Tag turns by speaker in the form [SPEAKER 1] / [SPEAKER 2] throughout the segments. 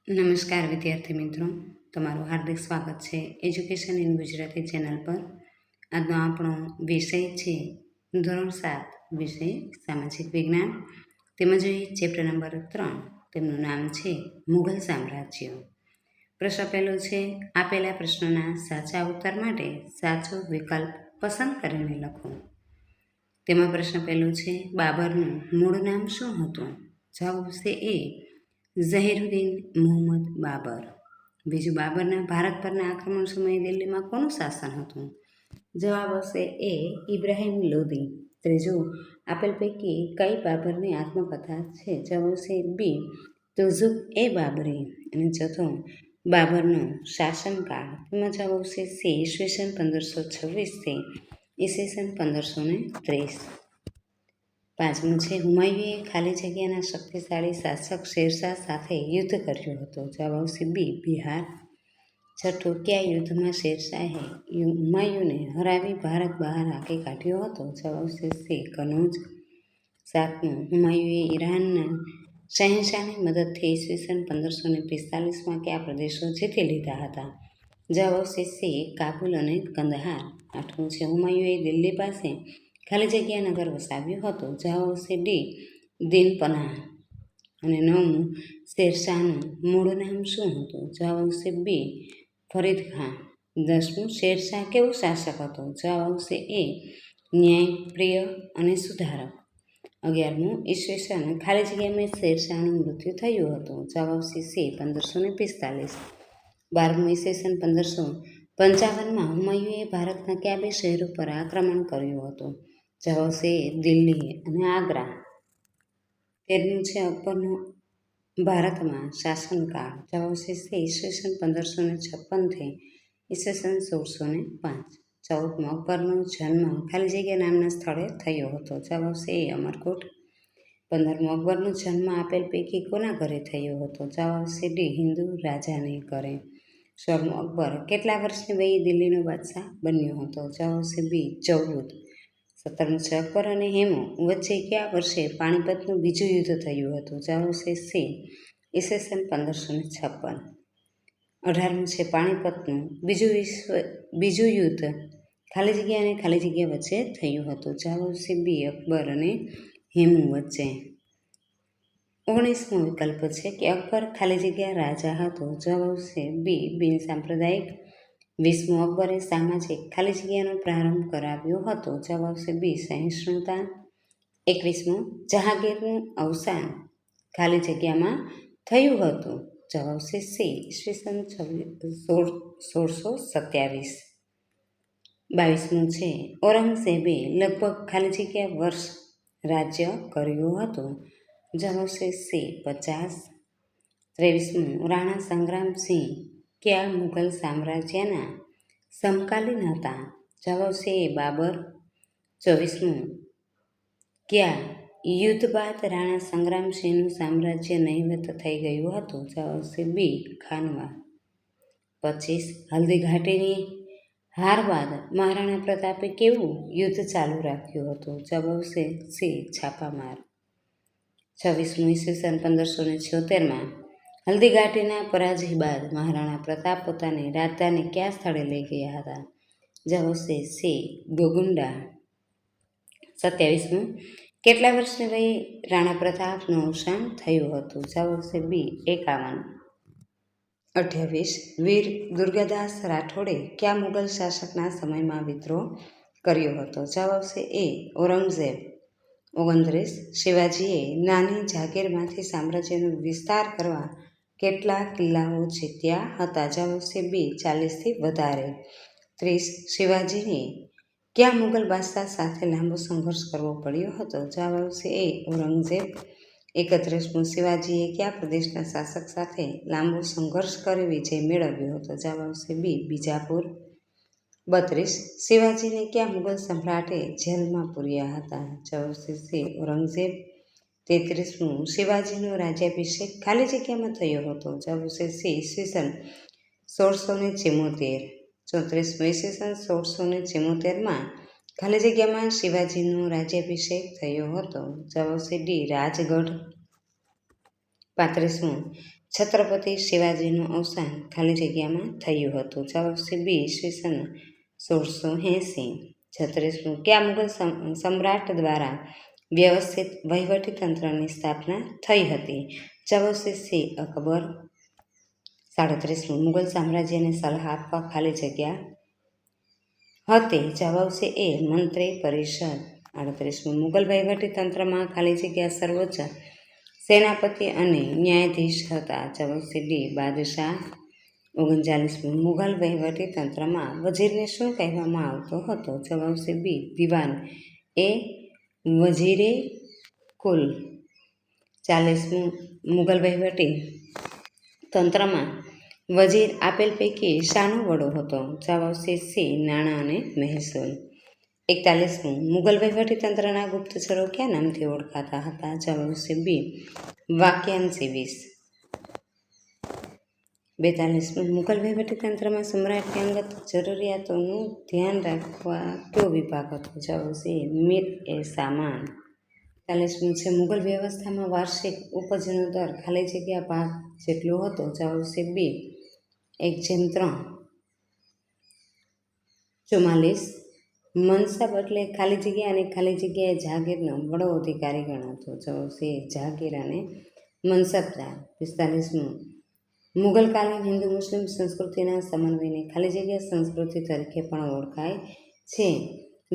[SPEAKER 1] નમસ્કાર વિદ્યાર્થી મિત્રો, તમારું હાર્દિક સ્વાગત છે એજ્યુકેશન ઇન ગુજરાતી ચેનલ પર। આજનો આપણો વિષય છે ધોરણ 7 વિષય સામાજિક વિજ્ઞાન, તેમજ ચેપ્ટર નંબર 3, તેમનું નામ છે મુઘલ સામ્રાજ્ય। પ્રશ્ન પહેલો છે, આપેલા પ્રશ્નના સાચા ઉત્તર માટે સાચો વિકલ્પ પસંદ કરીને લખો। તેમાં પ્રશ્ન પહેલો છે, બાબરનું મૂળ નામ શું હતું? જવાબ આવશે એ, ઝહીરુદ્દીન મુહમ્મદ બાબર। બીજું, બાબરના ભારત પરના આક્રમણ સમયે દિલ્હીમાં કોનું શાસન હતું? જવાબ આવશે એ, ઇબ્રાહિમ લોદી। ત્રીજું, આપેલ પૈકી કઈ બાબરની આત્મકથા છે? જવાબ આવશે બી, તુઝુક એ બાબરી। અને ચોથો, બાબરનો શાસનકાળ, તેમાં જવાબ આવશે સી, ઈસવીસન 1526 થી ઈસવીસન 1530। પાંચમું છે, હુમાયુએ ખાલી જગ્યાના શક્તિશાળી શાસક શેરશાહ સાથે યુદ્ધ કર્યું હતું? જવાબ આવશે બી, બિહાર। છઠ્ઠું, કયા યુદ્ધમાં શેરશાહે હુમાયુને હરાવી ભારત બહાર હાંકી કાઢ્યો હતો? જવાબ આવશે સી, કનૌજ। સાતમું, હુમાયુએ ઈરાનના શહેનશાહની મદદથી ઈસવીસન 1545માં કયા પ્રદેશો જીતી લીધા હતા? જવાબ આવશે સી, કાબુલ અને કંદહાર। આઠમું છે, હુમાયુએ દિલ્હી પાસે ખાલી જગ્યા નગર વસાવ્યું હતું? જવાબ આવશે ડી, દિનપનાહ। અને નવમું, શેરશાહનું મૂળ નામ શું હતું? જવાબ આવશે બી, ફરીદ ખાં। દસમું, શેરશાહ કેવો શાસક હતો? જવાબ આવશે એ, ન્યાયપ્રિય અને સુધારક। 11મું, ઈસવીસન ખાલી જગ્યામાં શેરશાહનું મૃત્યુ થયું હતું? જવાબ આવશે સી, 1545। 12મું, ઈસવીસન 1555માં હુમાયુએ ભારતના કયા બે શહેરો પર આક્રમણ કર્યું હતું? જવાબ આવશે દિલ્હી અને આગ્રા। 13મું છે, અકબરનો ભારતમાં શાસનકાળ? જવાબ આવશે સી, ઈસવીસન 1556 થી ઈસવીસન 1605। 14મું, અકબરનો જન્મ ખાલી જગ્યા નામના સ્થળે થયો હતો? જવાબ આવશે એ, અમરકોટ। 15મું, અકબરનો જન્મ આપેલ પૈકી કોના ઘરે થયો હતો? જવાબ આવશે ડી, હિન્દુ રાજાને ઘરે। 16મું, અકબર કેટલા વર્ષની વયે દિલ્હીનો બાદશાહ બન્યો હતો? જવાબ આવશે બી, 14। 17મું છે, અકબર અને હેમુ વચ્ચે કયા વર્ષે પાણીપતનું બીજું યુદ્ધ થયું હતું? જવાબ આવશે સી, ઈસવીસન 1556। 18મું છે, પાણીપતનું બીજું યુદ્ધ ખાલી જગ્યા અને ખાલી જગ્યા વચ્ચે થયું હતું? જવાબ આવશે બી, અકબર અને હેમુ વચ્ચે। 19મો વિકલ્પ છે કે અકબર ખાલી જગ્યા રાજા હતો? જવાબ આવશે બી, બિન સાંપ્રદાયિક। 20મું, અકબરે સામાજિક ખાલી જગ્યાનો પ્રારંભ કરાવ્યો હતો? જવાબ આવશે બી, સહિષ્ણુતા। 21મું, જહાંગીરનું અવસાન ખાલી જગ્યામાં થયું હતું? જવાબ આવશે સી, ઈસવીસન 1627। 22મું છે, ઔરંગઝેબે લગભગ ખાલી જગ્યા વર્ષ રાજ્ય કર્યું હતું? જવાબ આવશે સી, 50। 23મું, રાણા સંગ્રામસિંહ કયા મુઘલ સામ્રાજ્યના સમકાલીન હતા? જવાબ આવશે એ, બાબર। 24મું, કયા યુદ્ધ બાદ રાણા સંગ્રામસિંહનું સામ્રાજ્ય નહિવત થઈ ગયું હતું? જવાબ આવશે બી, ખાનવા। 25, હલ્દી ઘાટીની હાર બાદ મહારાણા પ્રતાપે કેવું યુદ્ધ ચાલુ રાખ્યું હતું? જવાબ આવશે સી, છાપામાર। 26મું, ઈસવીસન 1576માં હલ્દી ઘાટીના પરાજય બાદ મહારાણા પ્રતાપ પોતાની રાજધાની કયા સ્થળે લઈ ગયા હતા? જવાબ આવશે સી, ગોગુંડા। 27મું, કેટલા વર્ષની વયે રાણા પ્રતાપનું અવસાન થયું હતું? જવાબ આવશે બી, 51। 28, વીર દુર્ગાદાસ રાઠોડે કયા મુઘલ શાસકના સમયમાં વિદ્રોહ કર્યો હતો? જવાબ આવશે એ, ઔરંગઝેબ। 29, શિવાજીએ નાની જાગીરમાંથી સામ્રાજ્યનો વિસ્તાર કરવા કેટલા કિલ્લાઓ જીત્યા હતા? જવાબ આવશે બી, 40થી વધારે। 30, શિવાજીને કયા મુઘલ બાદશાહ સાથે લાંબો સંઘર્ષ કરવો પડ્યો હતો? જવાબ આવશે એ, ઔરંગઝેબ। 31મું, શિવાજીએ કયા પ્રદેશના શાસક સાથે લાંબો સંઘર્ષ કરી વિજય મેળવ્યો હતો? જવાબ આવશે બી, બીજાપુર। 32, શિવાજીને કયા મુઘલ સમ્રાટે જેલમાં પૂર્યા હતા? જવાબ આવશે સી, ઔરંગઝેબ। 33મું, શિવાજીનો રાજ્યાભિષેક ખાલી જગ્યામાં થયો હતો? જવાબ આવશે સી, ઈસવીસન 1674। 34મું, ઈસવીસન 1674માં ખાલી જગ્યામાં શિવાજીનો રાજ્યાભિષેક થયો હતો? જવાબ આવશે ડી, રાજગઢ। 35મું, છત્રપતિ શિવાજીનું અવસાન ખાલી જગ્યામાં થયું હતું. જવાબ છે બી. ઈસવીસન 1680. 36. કયા મુગલ સમ્રાટ દ્વારા વ્યવસ્થિત વહીવટીતંત્રની સ્થાપના થઈ હતી? જવાબ છે સી. અકબર. 37. મુગલ સામ્રાજ્યને સલાહ આપવા ખાલી જગ્યા હતી? જવાબ છે એ. મંત્રી પરિષદ. 38. મુગલ વહીવટીતંત્રમાં ખાલી જગ્યા સર્વોચ્ચ સેનાપતિ અને ન્યાયાધીશ હતા? જવાબ છે ડી. બાદશાહ. 39. મુગલ વહીવટીતંત્રમાં વજીરને શું કહેવામાં આવતો હતો? જવાબ છે બી. દિવાન. એ. વજીરે કુલ. 40. મુગલ વહીવટી તંત્રમાં વજીર આપેલ પૈકી શાનો વડો હતો? જવાબ છે સી. નાણાં અને મહેસૂલ. 41. મુગલ વહીવટીતંત્રના ગુપ્તચરો કયા નામથી ઓળખાતા હતા? જવાબ છે બી. વાક્યાંશી 20. 42. મુગલ વહીવટીતંત્રમાં સમ્રાટની અંગત જરૂરિયાતોનું ધ્યાન રાખવા કયો વિભાગ હતો? જવાબ છે મીર-એ-સામાન. 45. છે મુગલ વ્યવસ્થામાં વાર્ષિક ઉપજનો દર ખાલી જગ્યા ભાગ જેટલો હતો? જવાબ છે બી. 1/3. 44. મનસબ એટલે ખાલી જગ્યા અને ખાલી જગ્યાએ જાગીરનો વડો અધિકારી ગણાતો? જવાબ છે જાગીર અને મનસબદાર. 45. મુગલકાલીન હિન્દુ મુસ્લિમ સંસ્કૃતિના સમન્વયને ખાલી જગ્યા સંસ્કૃતિ તરીકે પણ ઓળખાય છે?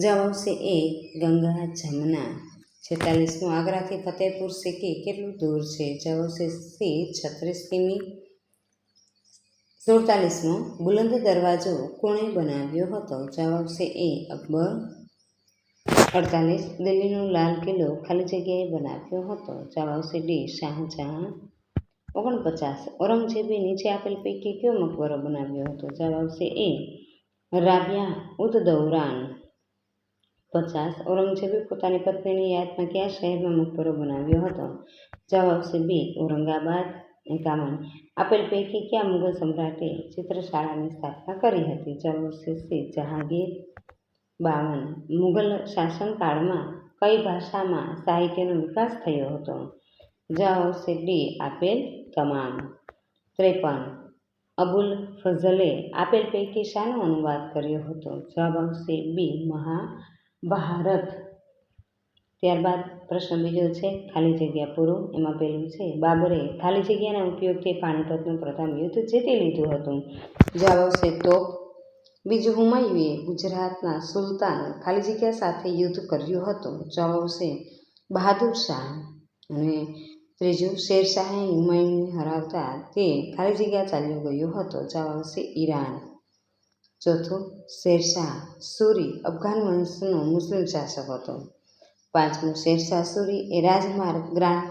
[SPEAKER 1] જવાબ છે એ. ગંગા જમના. 46. આગ્રાથી ફતેહપુર સિક્રી કેટલું દૂર છે? જવાબ છે સી. 36 કિમી. 47. બુલંદ દરવાજો કોણે બનાવ્યો હતો? જવાબ છે એ. અકબર. 48. દિલ્હીનો લાલ કિલ્લો ખાલી જગ્યાએ બનાવ્યો હતો? જવાબ છે ડી. શાહજહાં. 49. ઔરંગઝેબે નીચે આપેલ પૈકી કયો મકબરો બનાવ્યો હતો? જવાબ છે એ. રાબિયા ઉદ દૌરાન. 50. ઔરંગઝેબે પોતાની પત્નીની યાદમાં કયા શહેરમાં મકબરો બનાવ્યો હતો? જવાબ છે બી. ઔરંગાબાદ. 51. આપેલ પૈકી કયા મુગલ સમ્રાટે ચિત્રશાળાની સ્થાપના કરી હતી? જવાબ છે સી. જહાંગીર. 52. મુગલ શાસનકાળમાં કઈ ભાષામાં સાહિત્યનો વિકાસ થયો હતો? જવાબ છે ડી. આપેલ તમામ. 53. અબુલ ફઝલે આપેલ પૈકી શાનો અનુવાદ કર્યો હતો? જવાબ છે બી. મહાભારત. ત્યારબાદ પ્રશ્ન બીજો છે ખાલી જગ્યા પૂરો. એમાં પહેલું છે બાબરે ખાલી જગ્યાના ઉપયોગથી પાણીપતનું પ્રથમ યુદ્ધ જીતી લીધું હતું? જવાબ છે તોપ. બીજું, હુમાયુએ ગુજરાતના સુલતાન ખાલી જગ્યા સાથે યુદ્ધ કર્યું હતું? જવાબ છે બહાદુર શાહ. અને ત્રીજું, શેરશાહે હુમાયુને હરાવતા તે ખાલી જગ્યા ચાલ્યો ગયો હતો? જવાબ છે ઈરાન. ચોથું, શેરશાહ સૂરી અફઘાન વંશનો મુસ્લિમ શાસક હતો? પાંચમું, શેરશાહ સૂરી એ રાજમાર્ગ ગ્રાન્ડ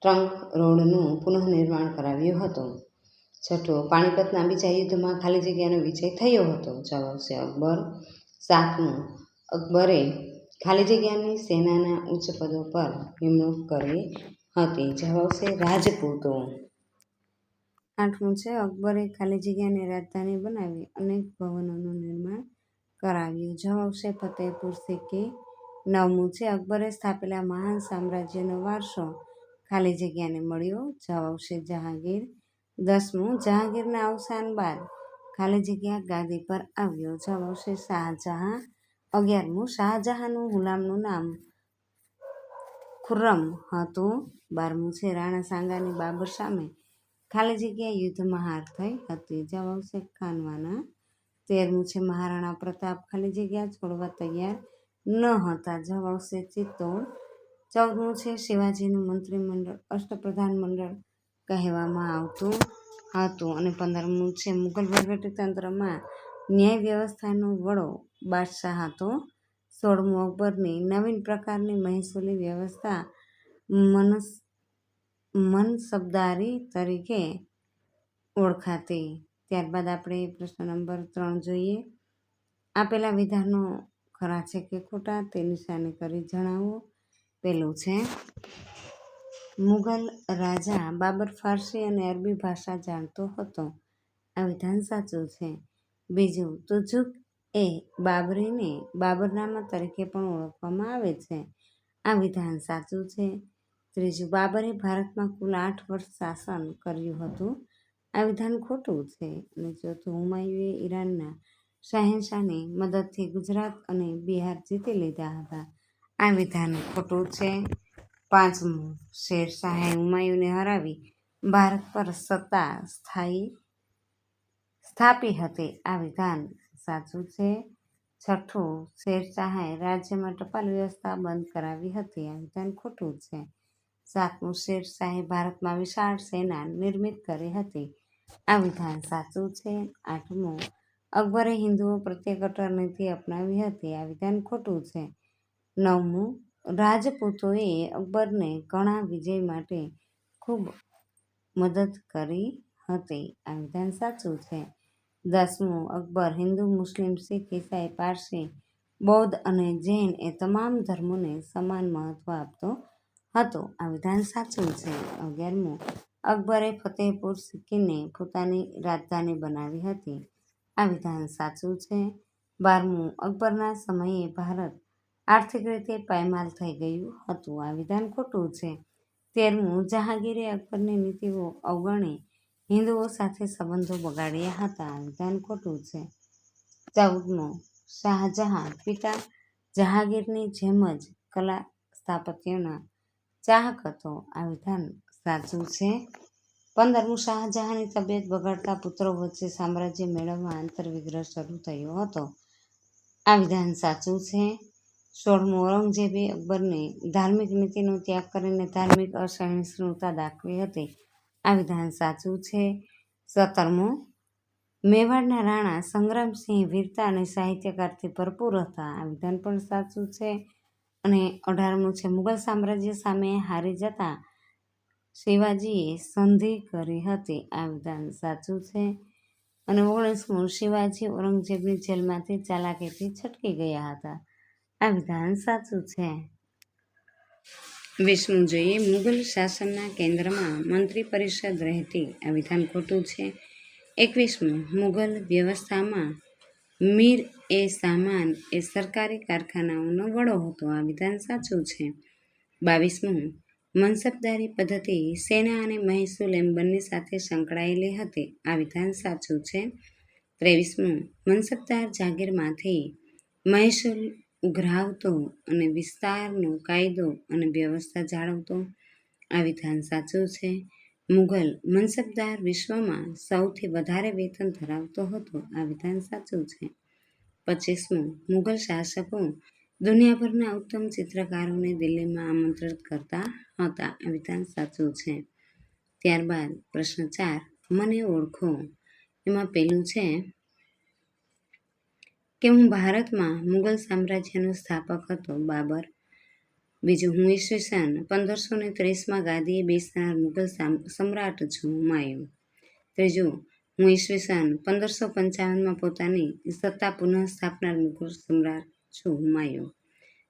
[SPEAKER 1] ટ્રંક રોડનું પુનઃનિર્માણ કરાવ્યું હતું? છઠ્ઠું, પાણીપતના બીજા યુદ્ધમાં ખાલી જગ્યાનો વિજય થયો હતો? જવાબ છે અકબર. સાતમું, અકબરે ખાલી જગ્યાની સેનાના ઉચ્ચ પદો પર નિમણૂક કરી હતી? જવાબ છે રાજપૂતો. આઠમું છે અકબરે ખાલી જગ્યાને રાજધાની બનાવી અનેક ભવનોનું નિર્માણ કરાવ્યું? જવાબ છે ફતેહપુર સિક્રી. નવમું છે અકબરે સ્થાપેલા મહાન સામ્રાજ્યનો વારસો ખાલી જગ્યાને મળ્યો? જવાબ છે જહાંગીર. 10મું, જહાંગીરના અવસાન બાદ ખાલી જગ્યા ગાદી પર આવ્યો? જવાબ છે શાહજહાં. 11મું, શાહજહાંનું ગુલામનું નામ ખુર્રમ હતું? 12મું છે રાણા સાંગાની બાબર સામે ખાલી જગ્યા યુદ્ધમાં હાર થઈ હતી? જવાબ છે ખાનવાના. 13મું છે મહારાણા પ્રતાપ ખાલી જગ્યા છોડવા તૈયાર ન હતા? જવાબ છે ચિત્તોડ. 14મું છે શિવાજીનું મંત્રીમંડળ અષ્ટપ્રધાન મંડળ કહેવામાં આવતું હતું? અને 15મું છે મુગલ વહીવટીતંત્રમાં ન્યાય વ્યવસ્થાનો વડો બાદશાહ હતો? 16મું, અકબરની નવીન પ્રકારની મહેસૂલી વ્યવસ્થા મનસબદારી તરીકે ઓળખાતી? ત્યારબાદ આપણે પ્રશ્ન નંબર 3 જોઈએ. આપેલા વિધાનો ખરા છે કે ખોટા તે નિશાની કરી જણાવો. પહેલું છે મુગલ રાજા બાબર ફારસી અને અરબી ભાષા જાણતો હતો? આ વિધાન સાચું છે. બીજું, તુજુક એ બાબરીને બાબરનામા તરીકે પણ ઓળખવામાં આવે છે? આ વિધાન સાચું છે. ત્રીજું, બાબરે ભારતમાં કુલ 8 વર્ષ શાસન કર્યું હતું. આ વિધાન ખોટું છે. અને ચોથું, હુમાયુએ ઈરાનના શહેનશાહની મદદથી ગુજરાત અને બિહાર જીતી લીધા હતા. આ વિધાન ખોટું છે. પાંચમું, શેરશાહે હુમાયુને હરાવી ભારત પર સત્તા સ્થાપી હતી. આ વિધાન સાચું છે. છઠ્ઠું, શેરશાહે રાજ્યમાં ટપાલ વ્યવસ્થા બંધ કરાવી હતી. આ વિધાન ખોટું છે. સાતમું, શેરશાહે ભારતમાં વિશાળ સેના નિર્મિત કરી હતી. આ વિધાન સાચું છે. આઠમું, અકબરે હિન્દુઓ પ્રત્યે કટ્ટર નીતિ અપનાવી હતી. આ વિધાન ખોટું છે. નવમું, રાજપૂતોએ અકબરને ઘણા વિજય માટે ખૂબ મદદ કરી હતી. આ વિધાન સાચું છે. 10મું, અકબર હિન્દુ, મુસ્લિમ, શીખ, ઈસાઈ, પારસી, બૌદ્ધ અને જૈન એ તમામ ધર્મોને સમાન મહત્વ આપતો હતો. આ વિધાન સાચું છે. 11મું, અકબરે ફતેહપુર સિક્રીને પોતાની રાજધાની બનાવી હતી. આ વિધાન સાચું છે. 12મું, અકબરના સમયે ભારત આર્થિક રીતે પાયમાલ થઈ ગયું હતું. આ વિધાન ખોટું છે. 13મું, જહાંગીરે અકબરની નીતિઓ અવગણી હિન્દુઓ સાથે સંબંધો બગાડ્યા હતા. આ વિધાન ખોટું છે. 14મું, શાહજહાં પિતા જહાંગીરની જેમ જ કલા સ્થાપત્યના ચાહક હતો. આ વિધાન સાચું છે. 15મું, શાહજહાંની તબિયત બગડતા પુત્રો વચ્ચે સામ્રાજ્ય મેળવવા આંતરવિગ્રહ શરૂ થયો હતો. આ વિધાન સાચું છે. 16મું, ઔરંગઝેબે અકબરની ધાર્મિક નીતિનો ત્યાગ કરીને ધાર્મિક અસહિષ્ણુતા દાખવી હતી. આ વિધાન સાચું છે. 17મું, મેવાડના રાણા સંગ્રામસિંહ વીરતા અને સાહિત્યકારથી ભરપૂર હતા. આ વિધાન પણ સાચું છે. અને 18મું છે, મુગલ સામ્રાજ્ય સામે હારી જતા શિવાજીએ સંધિ કરી હતી. આ વિધાન સાચું છે. અને 19મું, શિવાજી ઔરંગઝેબની જેલમાંથી ચાલાકીથી છટકી ગયા હતા. આ વિધાન સાચું છે. 20મું જોઈએ, મુગલ શાસનના કેન્દ્રમાં મંત્રી પરિષદ રહેતી. આ વિધાન ખોટું છે. 21મું, મુગલ વ્યવસ્થામાં મીર એ સામાન એ સરકારી કારખાનાઓનો વડો હતો. આ વિધાન સાચું છે. 22મું, મનસબદારી પદ્ધતિ સેના અને મહેસૂલ એમ બંને સાથે સંકળાયેલી હતી. આ વિધાન સાચું છે. 23મું, મનસબદાર જાગીરમાંથી મહેસૂલ ઉઘરાવતો અને વિસ્તારનો કાયદો અને વ્યવસ્થા જાળવતો. આ વિધાન સાચું છે. મુગલ મનસબદાર વિશ્વમાં સૌથી વધારે વેતન ધરાવતો હતો. આ વિધાન સાચું છે. 25મું, મુગલ શાસકો દુનિયાભરના ઉત્તમ ચિત્રકારોને દિલ્હીમાં આમંત્રિત કરતા હતા. આ વિધાન સાચું છે. ત્યારબાદ પ્રશ્ન 4, મને ઓળખો. એમાં પહેલું છે કે હું ભારતમાં મુગલ સામ્રાજ્યનો સ્થાપક હતો, બાબર. બીજું, હું ઈસવીસન 1530માં ગાદીએ બેસનાર મુગલ સમ્રાટ છું, હુમાયું. ત્રીજું, હું ઈસવીસન 1555માં પોતાની સત્તા પુનઃસ્થાપનાર મુગલ સમ્રાટ છું, હુમાયું.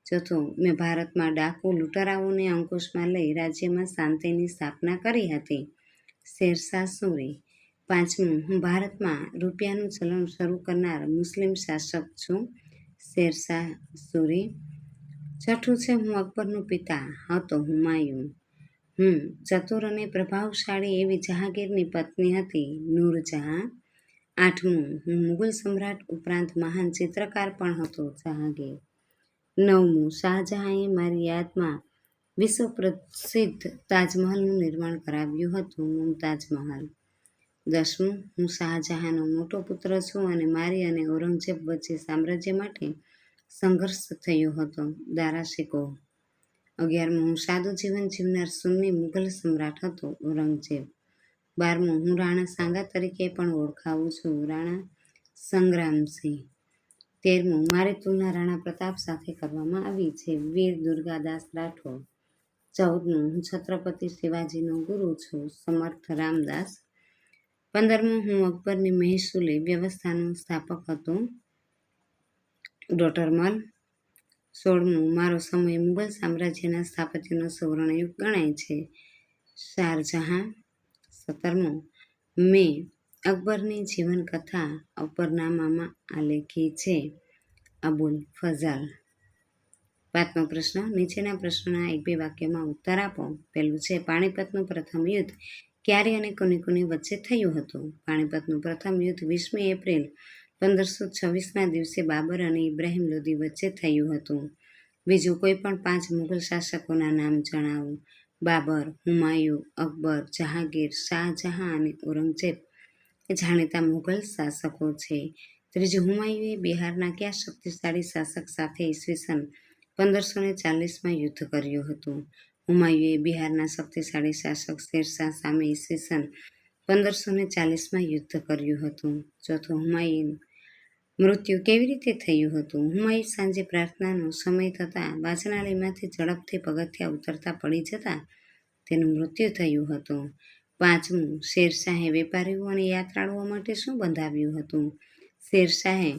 [SPEAKER 1] ચોથું, મેં ભારતમાં ડાકુ લૂંટારાઓને અંકુશમાં લઈ રાજ્યમાં શાંતિની સ્થાપના કરી હતી, શેરશાહ સૂરી. પાંચમું, હું ભારતમાં રૂપિયાનું ચલણ શરૂ કરનાર મુસ્લિમ શાસક છું, શેરશાહ સૂરી. છઠ્ઠું છે, હું અકબરનો પિતા હતો, હુમાયું. હું ચતુર અને પ્રભાવશાળી એવી જહાંગીરની પત્ની હતી, નૂરજહાં. આઠમું, હું મુગલ સમ્રાટ ઉપરાંત મહાન ચિત્રકાર પણ હતો, જહાંગીર. નવમું, શાહજહાંએ મારી યાદમાં વિશ્વ પ્રસિદ્ધ તાજમહલનું નિર્માણ કરાવ્યું હતું, મુમતાજ મહલ. 10મું, હું શાહજહાંનો મોટો પુત્ર છું અને મારી અને ઔરંગઝેબ વચ્ચે સામ્રાજ્ય માટે સંઘર્ષ થયો હતો, દારા શિકોહ. 11મું, હું સાદું જીવન જીવનાર સુન્ની મુગલ સમ્રાટ હતો, ઔરંગઝેબ. 12મું, હું રાણા સાંગા તરીકે પણ ઓળખાવું છું, રાણા સંગ્રામસિંહ. 13મું, મારી તુલના રાણા પ્રતાપ સાથે કરવામાં આવી છે, વીર દુર્ગાદાસ રાઠોડ. 14મું, હું છત્રપતિ શિવાજીનો ગુરુ છું, સમર્થ રામદાસ. 15મું, હું અકબરની મહેસૂલી વ્યવસ્થાનો સ્થાપક હતો, ડોટરમલ. 16મું, મારો સમય મુગલ સામ્રાજ્યના સ્થાપત્યનો સુવર્ણયુગ ગણાય છે, શારજહાં. 17મું, મેં અકબરની પાંચમો પ્રશ્ન, નીચેના પ્રશ્નોના એક બે વાક્યમાં ઉત્તર આપો. પહેલું છે, પાણીપતનું પ્રથમ યુદ્ધ ક્યારે અને કોની કોની વચ્ચે થયું હતું? પાણીપતનું પ્રથમ યુદ્ધ 20મી એપ્રિલ 1526ના દિવસે બાબર અને ઇબ્રાહિમ લોદી વચ્ચે થયું હતું. બીજું, કોઈ પણ 5 મુઘલ શાસકોના નામ જણાવો. બાબર, હુમાયુ, અકબર, જહાંગીર, શાહજહાં અને ઔરંગઝેબ એ જાણીતા મુઘલ શાસકો છે. ત્રીજું, હુમાયુએ બિહારના કયા શક્તિશાળી શાસક સાથે ઈસવીસન 1540માં યુદ્ધ કર્યું હતું? હુમાયુએ બિહારના શક્તિશાળી શાસક શેરશાહ સામે ઈસવીસન 1540માં યુદ્ધ કર્યું હતું. ચોથું, હુમાયુનું મૃત્યુ કેવી રીતે થયું હતું? હુમાયુ સાંજે પ્રાર્થનાનો સમય થતાં વાચનાલયમાંથી ઝડપથી પગથિયાં ઉતરતા પડી જતાં તેનું મૃત્યુ થયું હતું. પાંચમું, શેરશાહે વેપારીઓ અને યાત્રાળુઓ માટે શું બંધાવ્યું હતું? શેરશાહે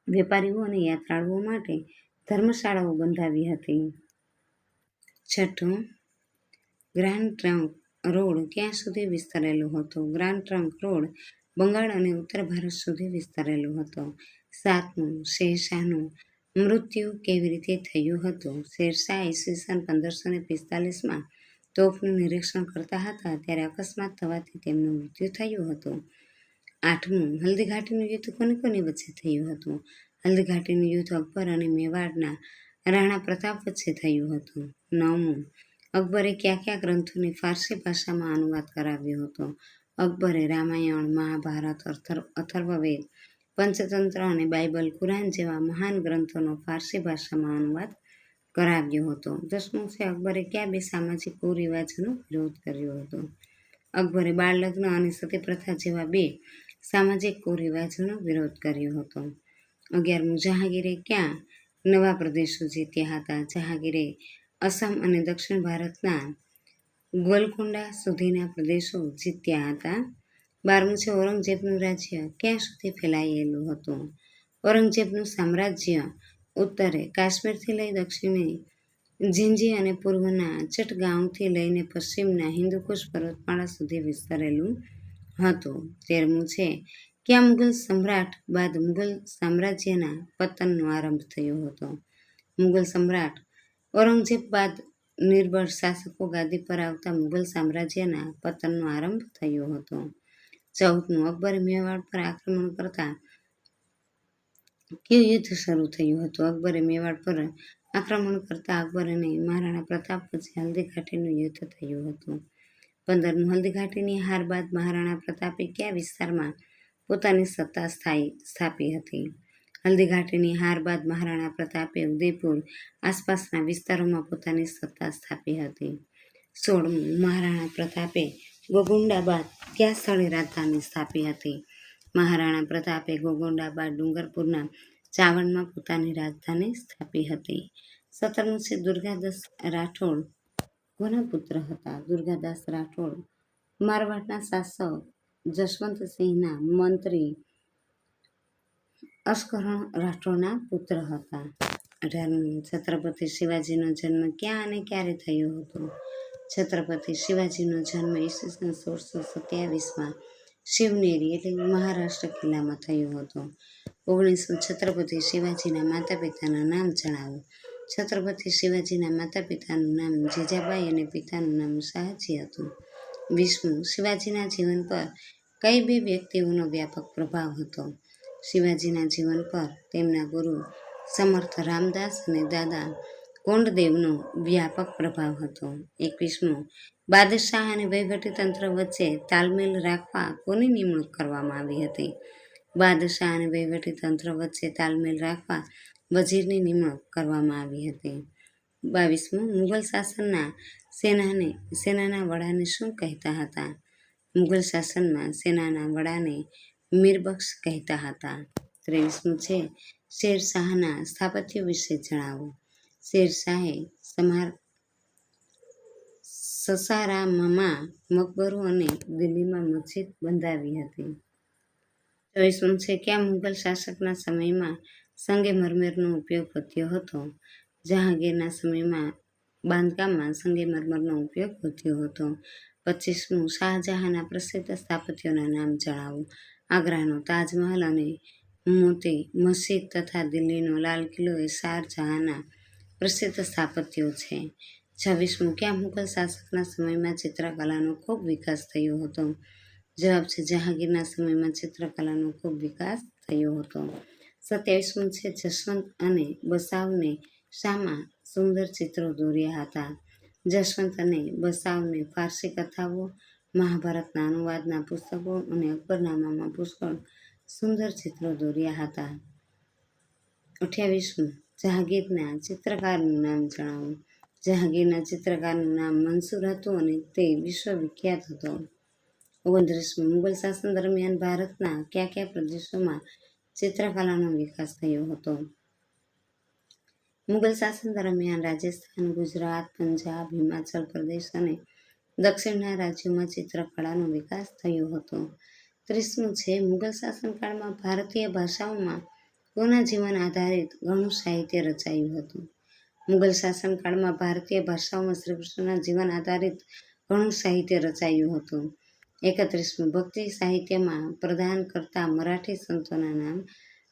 [SPEAKER 1] વેપારીઓ અને યાત્રાળુઓ માટે ધર્મશાળાઓ બંધાવી હતી. છઠ્ઠું, ગ્રાન્ડ ટ્રંક રોડ ક્યાં સુધી વિસ્તરેલો હતો? ગ્રાન્ડ ટ્રંક રોડ બંગાળ અને ઉત્તર ભારત સુધી વિસ્તરેલો હતો. સાતમું, શેરશાહનું મૃત્યુ કેવી રીતે થયું હતું? શેરશાહ ઈસવીસન 1545માં તોપનું નિરીક્ષણ કરતા હતા ત્યારે અકસ્માત થવાથી તેમનું મૃત્યુ થયું હતું. આઠમું, હલ્દીઘાટીનું યુદ્ધ કોની કોની વચ્ચે થયું હતું? હલ્દીઘાટીનું યુદ્ધ અકબર અને મેવાડના રાણા પ્રતાપ વચ્ચે થયું હતું. નવમું, અકબરે કયા કયા ગ્રંથોને ફારસી ભાષામાં અનુવાદ કરાવ્યો હતો? અકબરે રામાયણ, મહાભારત, અથર્વવેદ, પંચતંત્ર અને બાઇબલ, કુરાન જેવા મહાન ગ્રંથોનો ફારસી ભાષામાં અનુવાદ કરાવ્યો હતો. દસમું છે, અકબરે કયા બે સામાજિક કુરિવાજોનો વિરોધ કર્યો હતો? અકબરે બાળ લગ્ન અને સતી પ્રથા જેવા બે સામાજિક કુરિવાજોનો વિરોધ કર્યો હતો. 11મું, જહાંગીરે ક્યાં નવા પ્રદેશો જીત્યા હતા? જહાંગીરે અસમ અને દક્ષિણ ભારતના ગોલકોંડા સુધીના પ્રદેશો જીત્યા હતા. 12મું છે, ઔરંગઝેબનું રાજ્ય ક્યાં સુધી ફેલાયેલું હતું? ઔરંગઝેબનું સામ્રાજ્ય ઉત્તરે કાશ્મીરથી લઈ દક્ષિણે ઝિંજી અને પૂર્વના ચટગાંવથી લઈને પશ્ચિમના હિન્દુકુશ પર્વતમાળા સુધી વિસ્તરેલું હતું. 13મું છે, કયા મુઘલ સમ્રાટ બાદ મુઘલ સામ્રાજ્યના પતનનો આરંભ થયો હતો? મુઘલ સમ્રાટ ઔરંગઝેબ બાદ નિર્બળ શાસકો ગાદી પર આવતા મુઘલ સામ્રાજ્યના પતનનો આરંભ થયો હતો. 14મું, અકબરે મેવાડ પર આક્રમણ કરતા કયું યુદ્ધ શરૂ થયું હતું? અકબરે મેવાડ પર આક્રમણ કરતા અકબર અને મહારાણા પ્રતાપ વચ્ચે હલ્દીઘાટીનું યુદ્ધ થયું હતું. 15મું, હલ્દીઘાટીની હાર બાદ મહારાણા પ્રતાપે કયા વિસ્તારમાં પોતાની સત્તા સ્થાપી હતી? હલ્દીઘાટીની હાર બાદ મહારાણા પ્રતાપે ઉદયપુર આસપાસના વિસ્તારોમાં પોતાની સત્તા સ્થાપી હતી. 16મું, મહારાણા પ્રતાપે ગોગુંડા બાદ કયા સ્થળે રાજધાની સ્થાપી હતી? મહારાણા પ્રતાપે ગોગુંડા બાદ ડુંગરપુરના ચાવડમાં પોતાની રાજધાની સ્થાપી હતી. 17મું છે, દુર્ગાદાસ રાઠોડ કોના પુત્ર હતા? દુર્ગાદાસ રાઠોડ મારવાડના શાસક જશવંતસિંહના મંત્રી અશ્કરણ રાઠોડના પુત્ર હતા. 18મું, છત્રપતિ શિવાજીનો જન્મ ક્યાં અને ક્યારે થયો હતો? છત્રપતિ શિવાજીનો જન્મ ઈસવીસન 1627માં શિવનેરી એટલે મહારાષ્ટ્ર કિલ્લામાં થયો હતો. 19મું, છત્રપતિ શિવાજીના માતા પિતાના નામ જણાવો. છત્રપતિ શિવાજીના માતા પિતાનું નામ જીજાબાઈ અને પિતાનું નામ શાહજી હતું. 20મું, શિવાજીના જીવન પર કઈ બે વ્યક્તિઓનો વ્યાપક પ્રભાવ હતો? શિવાજીના જીવન પર તેમના ગુરુ સમર્થ રામદાસ અને દાદા કોંડદેવનો વ્યાપક પ્રભાવ હતો. 21મું, બાદશાહ અને વહીવટીતંત્ર વચ્ચે તાલમેલ રાખવા કોની નિમણૂક કરવામાં આવી હતી? બાદશાહ અને વહીવટીતંત્ર વચ્ચે તાલમેલ રાખવા વજીરની નિમણૂક કરવામાં આવી હતી. 22મું, મુઘલ શાસનના સેનાના વડાને શું કહેતા હતા? મુઘલ શાસનમાં સેનાના વડાને મીરબક્ષ કહેતા હતા. 23મું છે, શેરશાહના સ્થાપત્ય વિશે જણાવો. શેરશાહે સસારામમાં મકબરો અને દિલ્હીમાં મસ્જિદ બંધાવી હતી. 24મું છે, કયા મુઘલ શાસકના સમયમાં સંગેમરમરનો ઉપયોગ વધ્યો હતો? જહાંગીરના સમયમાં બાંધકામમાં સંગેમરમરનો ઉપયોગ વધ્યો હતો. 25મું, શાહજહાંના પ્રસિદ્ધ સ્થાપત્યોના નામ જણાવો. આગ્રાનો તાજમહલ અને મોતી મસ્જિદ તથા દિલ્હીનો લાલ કિલ્લો એ શાહજહાંના પ્રસિદ્ધ સ્થાપત્યો છે? 26. કયા મુઘલ શાસકના સમયમાં ચિત્રકલાનો ખૂબ વિકાસ થયો હતો? જવાબ છે જહાંગીરના સમયમાં ચિત્રકલાનો ખૂબ વિકાસ થયો હતો. 27. છે જસવંત અને બસાવને શામાં સુંદર ચિત્રો દોર્યા હતા? જસવંત અને બસાવને ફારસી કથાઓ, મહાભારતના અનુવાદના પુસ્તકો અને અકબરનામામાં પુષ્કળ સુંદર ચિત્રો દોર્યા હતા. 28. જહાંગીરના ચિત્રકારનું નામ જણાવો. જહાંગીરના ચિત્રકારનું નામ મંસૂર હતું અને તે વિશ્વવિખ્યાત હતો. 29. મુઘલ શાસન દરમિયાન ભારતના કયા કયા પ્રદેશોમાં ચિત્રકલાનો વિકાસ થયો હતો? મુઘલ શાસન દરમિયાન રાજસ્થાન, ગુજરાત, પંજાબ, હિમાચલ પ્રદેશ અને દક્ષિણના રાજ્યોમાં ચિત્રકળાનો વિકાસ થયો હતો. 30. છે મુઘલ શાસનકાળમાં ભારતીય ભાષાઓમાં કોના જીવન આધારિત ઘણું સાહિત્ય રચાયું હતું? મુઘલ શાસનકાળમાં ભારતીય ભાષાઓમાં શ્રીકૃષ્ણના જીવન આધારિત ઘણું સાહિત્ય રચાયું હતું. 31. ભક્તિ સાહિત્યમાં પ્રદાન કરતા મરાઠી સંતોના નામ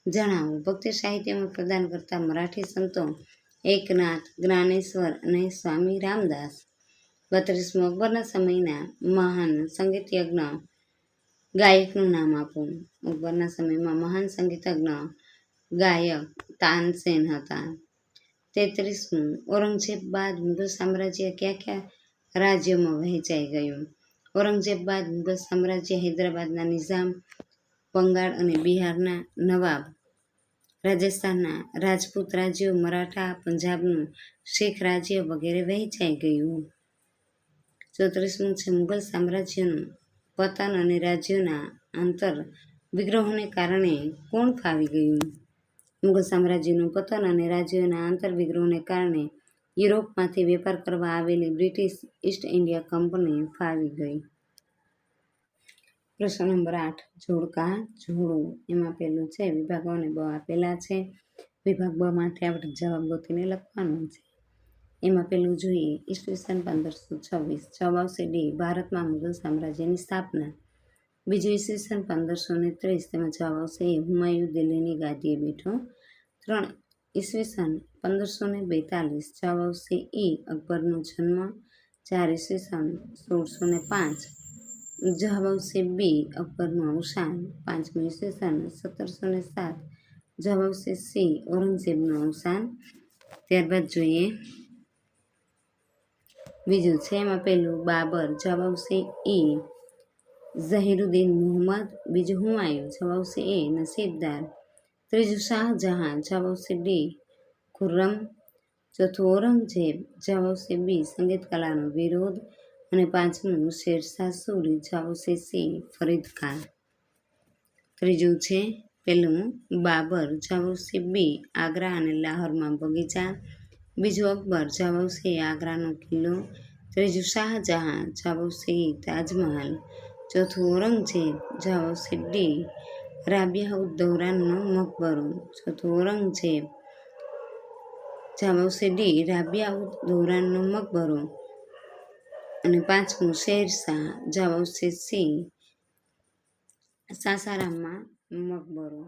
[SPEAKER 1] જણાવો. ભક્તિ સાહિત્યમાં પ્રદાન કરતા મરાઠી સંતો એકનાથ, જ્ઞાનેશ્વર અને સ્વામી રામદાસ. 32. અકબરના સમયના મહાન સંગીતજ્ઞ ગાયકનું નામ આપો. અકબરના સમયમાં મહાન સંગીતજ્ઞ ગાયક તાનસેન હતા. 33. ઔરંગઝેબ બાદ મુઘલ સામ્રાજ્ય કયા કયા રાજ્યોમાં વહેંચાઈ ગયું? ઔરંગઝેબ બાદ મુઘલ સામ્રાજ્ય હૈદરાબાદના નિઝામ, બંગાળ અને બિહારના નવાબ, રાજસ્થાનના રાજપૂત રાજ્યો, મરાઠા, પંજાબનું શીખ રાજ્ય વગેરે વહેંચાઈ ગયું. 34. છે મુઘલ સામ્રાજ્યનું પતન અને રાજ્યોના આંતર વિગ્રહોને કારણે કોણ ફાવી ગયું? મુઘલ સામ્રાજ્યનું પતન અને રાજ્યોના આંતર વિગ્રહોને કારણે યુરોપમાંથી વેપાર કરવા આવેલી બ્રિટિશ ઈસ્ટ ઇન્ડિયા કંપની ફાવી ગઈ. પ્રશ્ન નંબર 8. જોડકા જોડો. એમાં પહેલું છે વિભાગ અને બ આપેલા છે. વિભાગ બ માંથી આપણે જવાબ ગોતીને લખવાનો છે. એમાં પહેલું જોઈએ ઈસવીસન 1526. જવાબ આવશે ડી. ભારતમાં મુઘલ સામ્રાજ્યની સ્થાપના. બીજું ઈસવીસન 1530. તેમાં જવાબ આવશે એ. હુમાયું દિલ્હીની ગાદીએ બેઠો. 3. ઈસવીસન 1542. જવાબ આવશે ઈ. અકબરનો જન્મ. 4. ઈસવીસન 1605. જવાબ આવશે બી. અકબરનું અવસાન. 5. ઈસવીસન 1707. જવાબ આવશે સી. ઔરંગઝેબનું અવસાન. ત્યારબાદ જોઈએ બીજું છે એમાં પહેલું બાબર. જવાબ આવશે ઈ. ઝહીરુદ્દીન મુહમ્મદ. બીજું હુમાયું. જવાબ આવશે એ. નસીબદાર. ત્રીજું શાહજહાં. જવાબ આવશે ડી. ખુર્રમ. ચોથું ઔરંગઝેબ. જવાબ આવશે બી. સંગીત કલાનો વિરોધ. અને 5મું શેરશાહ સૂરી. જવાબ આવશે સી. ફરીદ ખાન. ત્રીજું છે પહેલું બાબર. જવાબ આવશે બી. આગ્રા અને લાહોરમાં બગીચા. બીજું અકબર. જવાબ આવશે આગ્રાનો કિલ્લો. ત્રીજું શાહજહાં. જવાબ આવશે ઈ. તાજમહાલ. ચોથું ઔરંગઝેબ. જવાબ આવશે ડી. રાબિયા ઉદ દૌરાનનો મકબરો. ચોથું ઔરંગઝેબ. જવાબ આવશે ડી. રાબિયા ઉદ દૌરાનનો મકબરો. અને 5મું શેરશાહ. જવાબ આવશે સી. સાસારામમાં મકબરો.